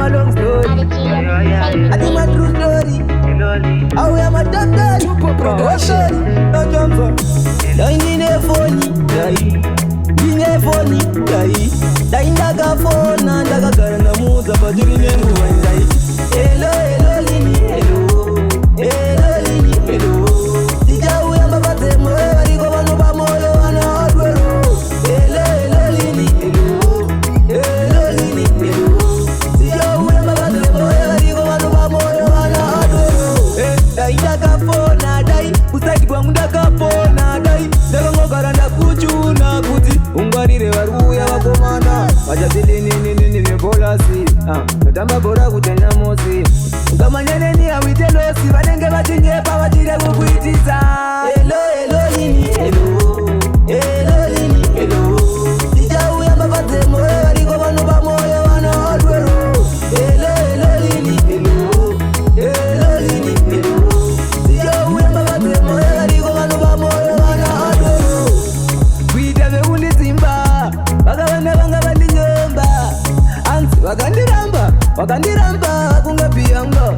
a long story. I think my true story. How am I top daddy? Production. No jump on. Dine phony, dine phony, dine daga phone, daga karna muza baduri nengu wendai. Hello, hello, lini, hello, hello, lini, hello. Dija uya mbabate moe, wariko bano ba moyo wana hardware. Hello, hello, lini, hello, hello, lini, hello. Dija uya mbabate moe, wariko bano ba moyo wana hardware. Dai daga phone, dai usaki kwangu daga phone, dai daga ngogara ndakuchuna kuti ungwarire varuya vakomana vachazili nini polasi natamba bora kutenya mosi ungamanyaneni awite losi vanenge vachinyepa vachire kukuitisa. Hello, hello, lini, hello, hello, lini, hello. Dijauya mbabate moe variko vano va moyo vana hardware. Hello, hello, lini, hello, hello, lini, hello. Dijauya mbabate moe variko vano va moyo vana hardware. Kuita veundizimba vakavanda vanga vandinyomba anzi vakandiramba vakandira kunga piyanga.